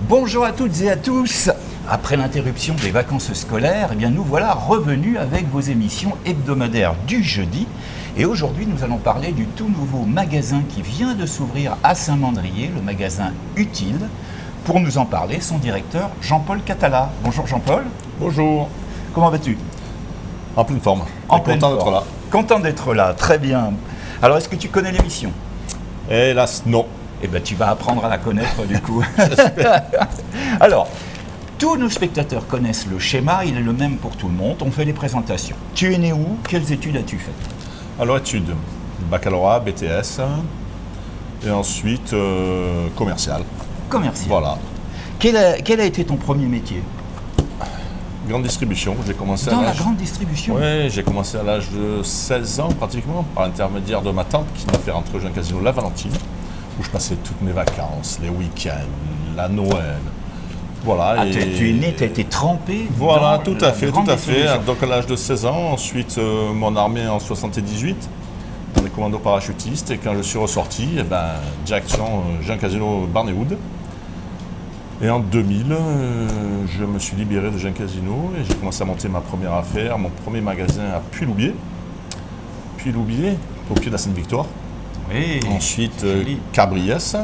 Bonjour à toutes et à tous. Après l'interruption des vacances scolaires, eh bien nous voilà revenus avec vos émissions hebdomadaires du jeudi. Et aujourd'hui, nous allons parler du tout nouveau magasin qui vient de s'ouvrir à Saint-Mandrier, le magasin Utile. Pour nous en parler, son directeur Jean-Paul Catala. Bonjour Jean-Paul. Bonjour. Comment vas-tu? En pleine forme. Content d'être là. Content d'être là, très bien. Alors, est-ce que tu connais l'émission? Hélas, non. Eh bien, tu vas apprendre à la connaître du coup. Alors, tous nos spectateurs connaissent le schéma, il est le même pour tout le monde. On fait les présentations. Tu es né où? Quelles études as-tu faites? Alors, études. Baccalauréat, BTS. Et ensuite, commercial. Commercial. Voilà. Quel a été ton premier métier? Grande distribution. J'ai commencé Dans à la l'âge... grande distribution? Oui, j'ai commencé à l'âge de 16 ans pratiquement, par l'intermédiaire de ma tante qui m'a fait rentrer au Jean Casino La Valentine, où je passais toutes mes vacances, les week-ends, la Noël. Voilà. Ah, tu es né, tu as été trempé? Voilà, dans tout la à fait, tout grande à fait. distribution. Donc à l'âge de 16 ans, ensuite mon armée en 78, dans les commandos parachutistes, et quand je suis ressorti, eh ben, direction Jean Casino Barnéwood. Et en 2000, je me suis libéré de Jean Casino et j'ai commencé à monter ma première affaire, mon premier magasin à Puy-Loubier. Puy-Loubier, au pied de la Sainte-Victoire. Oui. Ensuite, joli. Cabriès.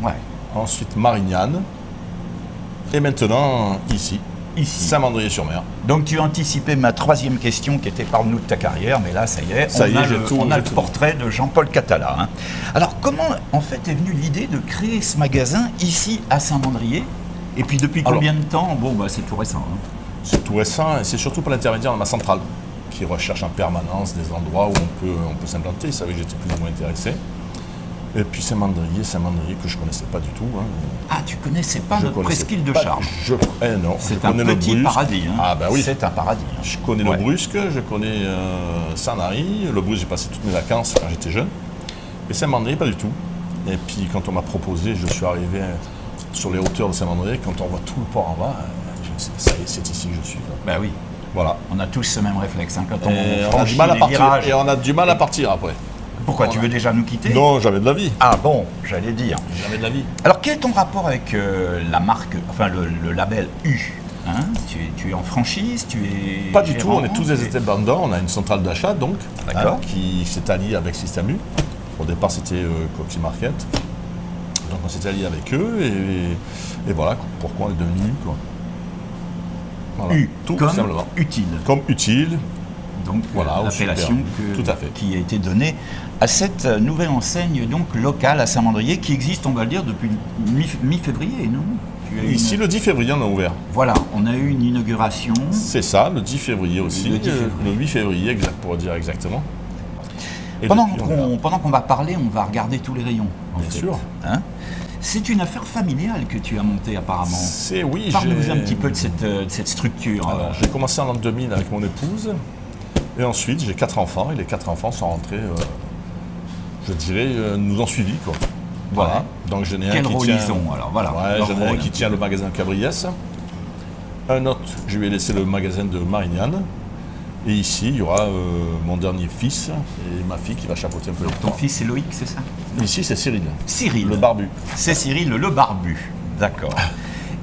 Ouais. Ensuite, Marignane. Et maintenant, ici, Ici. Saint-Mandrier-sur-Mer. Donc tu as anticipé ma troisième question qui était parle-nous de ta carrière, mais là ça y est, Ça y est, on a le j'ai tout portrait de Jean-Paul Catala. Hein. Alors comment en fait est venue l'idée de créer ce magasin ici à Saint-Mandrier? Et puis depuis combien de temps? Bon bah c'est tout récent. Hein. C'est tout récent et c'est surtout par l'intermédiaire de ma centrale qui recherche en permanence des endroits où on peut s'implanter. Ils savaient que j'étais plus ou moins intéressé. Et puis Saint-Mandrier que je ne connaissais pas du tout. Hein. Ah, tu connaissais pas Je notre connaissais presqu'île de pas- Charmes? Non, je C'est un connais le petit Brusque. paradis. Hein. Ah bah oui. C'est un paradis. Hein. Je connais Ouais. le Brusque, je connais Saint-Nary. Le Brusque, j'ai passé toutes mes vacances quand j'étais jeune. Et Saint-Mandrier, pas du tout. Et puis quand on m'a proposé, je suis arrivé sur les hauteurs de Saint-Mandrier. Quand on voit tout le port en bas, je me suis dit, ça y est, c'est ici que je suis. Quoi. Bah oui, Voilà. on a tous ce même réflexe. Hein, quand Et on on a franchit du mal à les partir. virages. Et on a du mal à partir après. Pourquoi, tu veux déjà nous quitter? Non, jamais de la vie. Ah bon, j'allais dire. Jamais de la vie. Alors, quel est ton rapport avec la marque, enfin le label U? Hein, tu es en franchise, tu es Pas du tout, gérant, on est tous des tu es- indépendants, on a une centrale d'achat donc, D'accord. qui s'est alliée avec Système U. Au départ c'était Coty Market, donc on s'est allié avec eux et voilà pourquoi on est devenu U. Quoi. Voilà, U, tout comme simplement. utile. Comme utile, Donc, Voilà, au l'appellation super. Tout à fait. qui a été donnée à cette nouvelle enseigne donc locale à Saint-Mandrier qui existe, on va le dire, depuis mi-février, non? Tu as eu ici une- le 10 février on a ouvert. Voilà, on a eu une inauguration. C'est ça, le 10 février aussi, Le 10 février. le 8 février pour dire exactement. Et Pendant depuis, on est là. qu'on va parler, on va regarder tous les rayons. En Bien fait. sûr. Hein, c'est une affaire familiale que tu as montée apparemment. C'est oui, Parle-nous un petit peu de cette structure. Alors, j'ai commencé en l'an 2000 avec mon épouse. Et ensuite, j'ai 4 enfants. Et les 4 enfants sont rentrés, je dirais, nous ont suivis. Quoi. Voilà. Ouais. Donc, j'en ai un Quel qui rôle tient... ils ont alors? Voilà. Ouais, leur j'en ai un rôle. qui tient le magasin Cabriès. Un autre, je lui ai laissé le magasin de Marignane. Et ici, il y aura mon dernier fils et ma fille qui va chapeauter un peu les Ton trois. fils c'est Loïc, c'est ça? Ici, c'est Cyril, Cyril. le barbu. C'est Cyril le barbu. D'accord.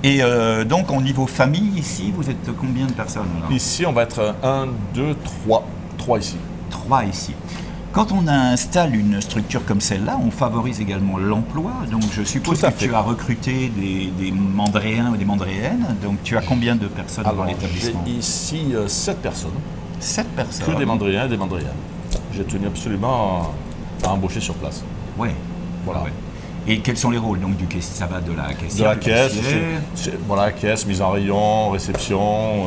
Et donc, au niveau famille, ici, vous êtes combien de personnes alors? Ici, on va être 1, 2, 3. 3 ici. 3 ici. Quand on installe une structure comme celle-là, on favorise également l'emploi. Donc, je suppose Tout à que fait. tu as recruté des Mandréens ou des Mandréennes. Donc, tu as combien de personnes dans Alors, l'établissement? j'ai ici 7 personnes. 7 personnes. Que des Mandriens et des Mandriennes. J'ai tenu absolument à embaucher sur place. Ouais. Voilà. Ouais. Et quels sont les rôles donc du caissier? Ça va de la De caissière, la du caisse, caissier. voilà, caisse, mise en rayon, réception,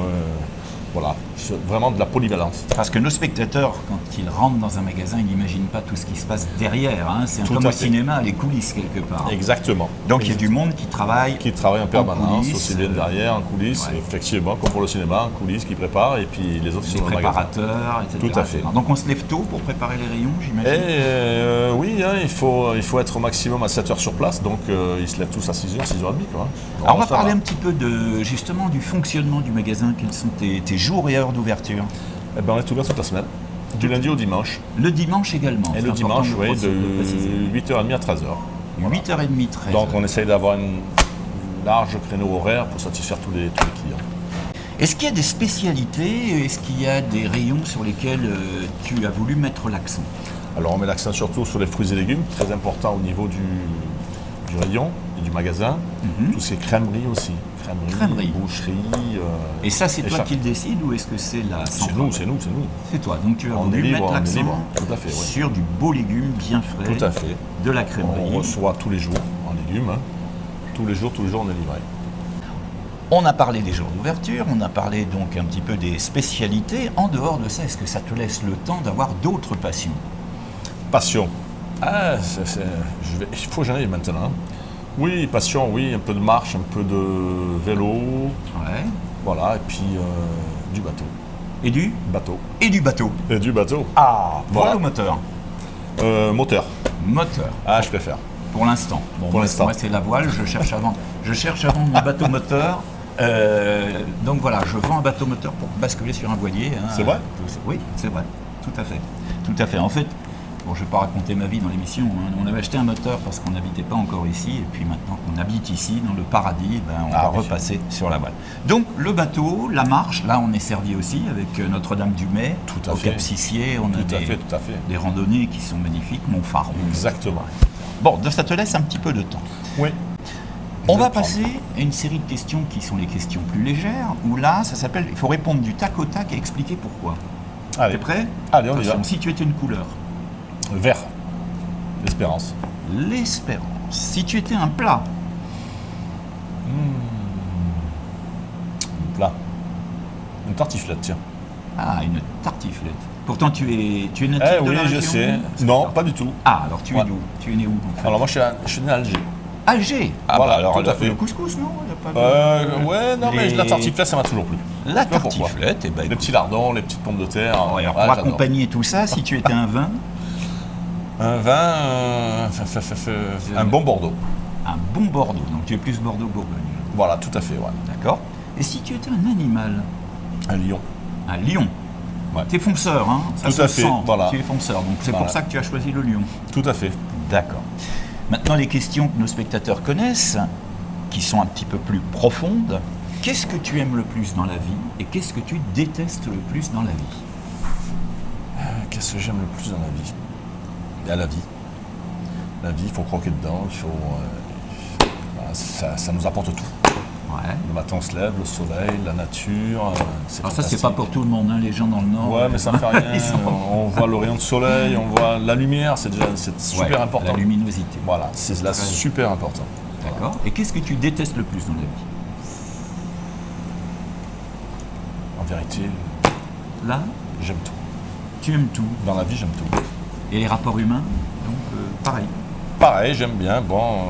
voilà, c'est vraiment de la polyvalence. Parce que nos spectateurs, quand ils rentrent dans un magasin, ils n'imaginent pas tout ce qui se passe derrière. Hein. C'est Tout comme à au fait. cinéma, les coulisses quelque part. Exactement. Donc il y a du monde qui travaille. Qui travaille en permanence, coulisses, aussi bien derrière, en coulisses, ouais. effectivement, comme pour le cinéma, en coulisses, qui prépare, et puis les autres qui Des sont dans le magasin. préparateurs, etc. Tout à fait. Donc on se lève tôt pour préparer les rayons, j'imagine. Et oui, hein, il faut être au maximum à 7 heures sur place, donc ils se lèvent tous à 6h, 6h30. Quoi. Alors on va ça parler un petit peu justement du fonctionnement du magasin. Quels sont tes jours et heures d'ouverture? Eh ben, on est ouvert toute la semaine, du lundi au dimanche. Le dimanche également. Et c'est le important dimanche, de oui, préciser. de 8h30 à 13h. 8h30, 13h. Donc on essaye d'avoir large créneau horaire pour satisfaire tous les clients. Est-ce qu'il y a des spécialités? Est-ce qu'il y a des rayons sur lesquels tu as voulu mettre l'accent? Alors on met l'accent surtout sur les fruits et légumes, très important au niveau du rayon et du magasin. Tout ce qui est crèmerie aussi. Crèmerie. Boucherie. Et ça, c'est toi qui le décides ou est-ce que c'est la C'est nous. C'est toi. Donc tu as On est voulu libre, mettre on est l'accent libre. Tout à fait, ouais. sur du beau légume bien frais. Tout à fait. De la crèmerie. On reçoit tous les jours en légumes. Tous les jours, on est livré. On a parlé des jours d'ouverture, on a parlé donc un petit peu des spécialités. En dehors de ça, est-ce que ça te laisse le temps d'avoir d'autres passions? Passion. Ah, il faut que j'en aille maintenant. Oui, passion, oui, un peu de marche, un peu de vélo. Ouais. Voilà, et puis du bateau. Et du Bateau. Et du bateau. Et du bateau. Ah, voilà Voilà. au moteur. Moteur. Moteur. Ah, je préfère. Pour l'instant. Bon, Pour l'instant. Moi, c'est la voile, je cherche à vendre mon bateau moteur. Donc voilà, je vends un bateau moteur pour basculer sur un voilier. Hein. C'est vrai? Oui, c'est vrai. Tout à fait. Tout à fait. En fait, bon, je ne vais pas raconter ma vie dans l'émission. Hein. On avait acheté un moteur parce qu'on n'habitait pas encore ici. Et puis maintenant qu'on habite ici, dans le paradis, on va repasser sur la voile. Donc le bateau, la marche, là on est servi aussi avec Notre-Dame-du-Mai. Tout à au fait. Cap Sissier, on a Tout à fait. des randonnées qui sont magnifiques. Montfaron. Exactement. Bon, ça te laisse un petit peu de temps. Oui. On va passer à une série de questions qui sont les questions plus légères, où là, ça s'appelle, il faut répondre du tac au tac et expliquer pourquoi. Allez. T'es prêt? Allez, on y va. Attention, si tu étais une couleur. Vert. L'espérance. L'espérance. Si tu étais un plat. Plat. Une tartiflette, tiens. Ah, une tartiflette. Pourtant, tu es natif de la je région? sais. Non, pas du tout. Ah, alors tu es Ouais. d'où? Tu es né où en fait? Alors moi, je suis né à Alger. Alger. Ah Voilà, bah alors tout à fait. le couscous, non? Il y a pas de- Ouais, non, mais la tartiflette, ça m'a toujours plu. La sais pas pourquoi. tartiflette, et ben, Les petits lardons, les petites pommes de terre. alors, ouais, pour j'adore. accompagner tout ça, si tu étais un vin, Un vin, un bon Bordeaux. un bon Bordeaux. Donc tu es plus Bordeaux-Bourgogne. Voilà, tout à fait, ouais. D'accord. Et si tu étais un animal? Un lion. Un lion. Ouais. T'es fonceur, hein? Ça Tout se à fait, sent. voilà. Tu es fonceur, donc c'est Voilà. pour ça que tu as choisi le lion. Tout à fait. D'accord. Maintenant, les questions que nos spectateurs connaissent, qui sont un petit peu plus profondes. Qu'est-ce que tu aimes le plus dans la vie et qu'est-ce que tu détestes le plus dans la vie? Qu'est-ce que j'aime le plus dans la vie? Il y a la vie. La vie, il faut croquer dedans, il faut. Voilà, ça nous apporte tout. Ouais. Le matin, on se lève, le soleil, la nature. Alors ça, c'est fantastique. pas pour tout le monde, hein, les gens dans le Nord. Ouais, mais ça ne fait rien. Ils sont- On voit le rayon de soleil, on voit la lumière, c'est super Ouais, important. La luminosité. Voilà, c'est là Très- super important. D'accord. Et qu'est-ce que tu détestes le plus dans la vie? En vérité, Là, j'aime tout. tu aimes tout. Dans la vie, j'aime tout. Et les rapports humains, donc pareil. Pareil, j'aime bien. Bon,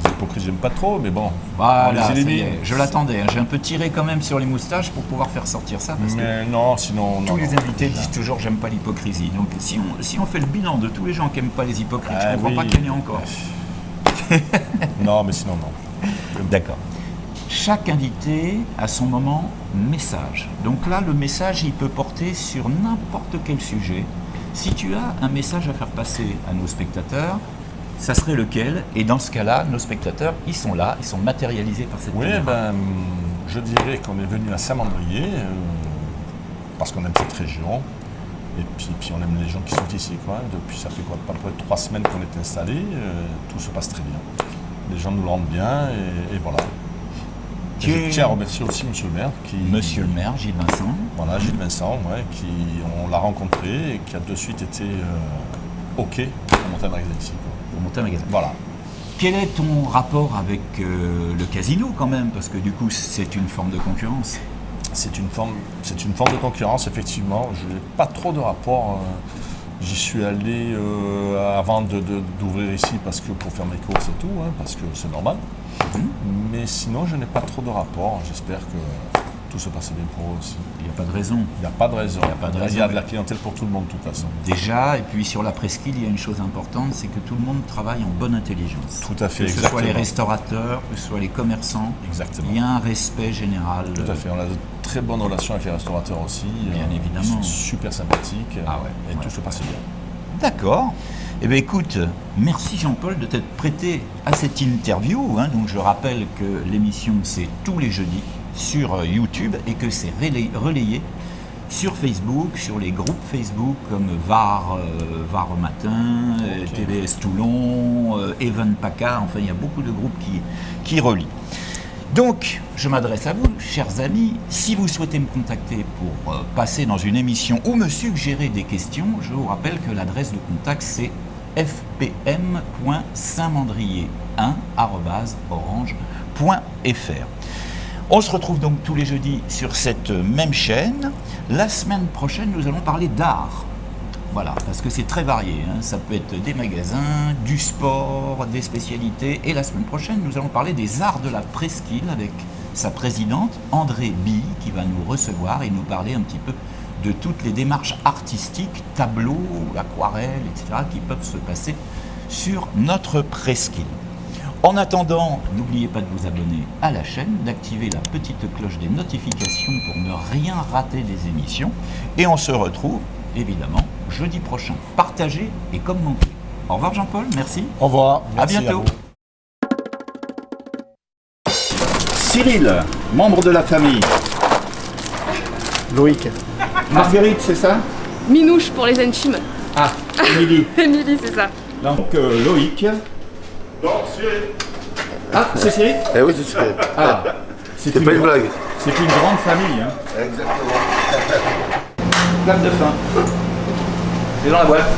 les hypocrites, j'aime pas trop, mais bon, Voilà, on les ça y élimine. est, je l'attendais. Hein. J'ai un peu tiré quand même sur les moustaches pour pouvoir faire sortir ça. Parce que Mais non, sinon. tous non, les non. invités disent toujours j'aime pas l'hypocrisie. Donc si on fait le bilan de tous les gens qui aiment pas les hypocrites, Ah je comprends oui. pas qu'il y en ait encore. Non, mais sinon, non. D'accord. Chaque invité a son moment message. Donc là, le message, il peut porter sur n'importe quel sujet. Si tu as un message à faire passer à nos spectateurs, ça serait lequel? Et dans ce cas-là, nos spectateurs, ils sont là, ils sont matérialisés par cette Oui, caméra. je dirais qu'on est venu à Saint-Mandrier parce qu'on aime cette région. Et puis on aime les gens qui sont ici. Quoi. Depuis, ça fait quoi, à peu près 3 semaines qu'on est installés. Tout se passe très bien. Les gens nous le rendent bien et voilà. Et Tu je es- tiens à remercier aussi Monsieur le maire. Monsieur le maire, Gilles Vincent. Voilà, Gilles Vincent, ouais, on l'a rencontré et qui a de suite été OK pour monter un magasin ici. Quoi. Pour monter un magasin. Voilà. Quel est ton rapport avec le casino quand même? Parce que du coup, c'est une forme de concurrence. C'est une forme de concurrence, effectivement. Je n'ai pas trop de rapport. J'y suis allé avant d'ouvrir ici parce que pour faire mes courses et tout, hein, parce que c'est normal. Mais sinon, je n'ai pas trop de rapport. J'espère que tout se passe bien pour eux aussi. Il n'y a pas de raison. Il n'y a pas de raison. Il y a pas de raison. Il y a de la clientèle pour tout le monde, de toute façon. Déjà, et puis sur la presqu'île, il y a une chose importante, c'est que tout le monde travaille en bonne intelligence. Tout à fait, Que ce soit les exactement. restaurateurs, que ce soit les commerçants, Exactement. il y a un respect général. Tout à fait. On a de très bonnes relations avec les restaurateurs aussi. Bien évidemment. Ils sont super sympathiques. Ah ouais. Et Ouais. tout se passe bien. D'accord. Eh bien écoute, merci Jean-Paul de t'être prêté à cette interview. Donc je rappelle que l'émission c'est tous les jeudis sur YouTube et que c'est relayé sur Facebook, sur les groupes Facebook comme VAR au matin, TVS Toulon, Even PACA, enfin il y a beaucoup de groupes qui relient. Donc, je m'adresse à vous, chers amis. Si vous souhaitez me contacter pour passer dans une émission ou me suggérer des questions, je vous rappelle que l'adresse de contact, c'est fpm.saint-mandrier1@orange.fr. On se retrouve donc tous les jeudis sur cette même chaîne. La semaine prochaine, nous allons parler d'art. Voilà, parce que c'est très varié. Ça peut être des magasins, du sport, des spécialités. Et la semaine prochaine, nous allons parler des arts de la presqu'île avec sa présidente, André Bille, qui va nous recevoir et nous parler un petit peu de toutes les démarches artistiques, tableaux, aquarelles, etc., qui peuvent se passer sur notre presqu'île. En attendant, n'oubliez pas de vous abonner à la chaîne, d'activer la petite cloche des notifications pour ne rien rater des émissions. Et on se retrouve, évidemment, jeudi prochain. Partagez et commentez. Au revoir Jean-Paul, merci. Au revoir. Merci, à bientôt. Cyril, membre de la famille. Loïc. Marguerite, c'est ça? Minouche pour les Enchim. Ah, Émilie. Émilie, c'est ça. Donc Loïc. Non, Cyril. Ah, c'est Cyril? Eh oui, c'est sûr. Ah, C'est pas une blague. C'est une grande famille. Exactement. Clap de fin. C'est dans la boîte.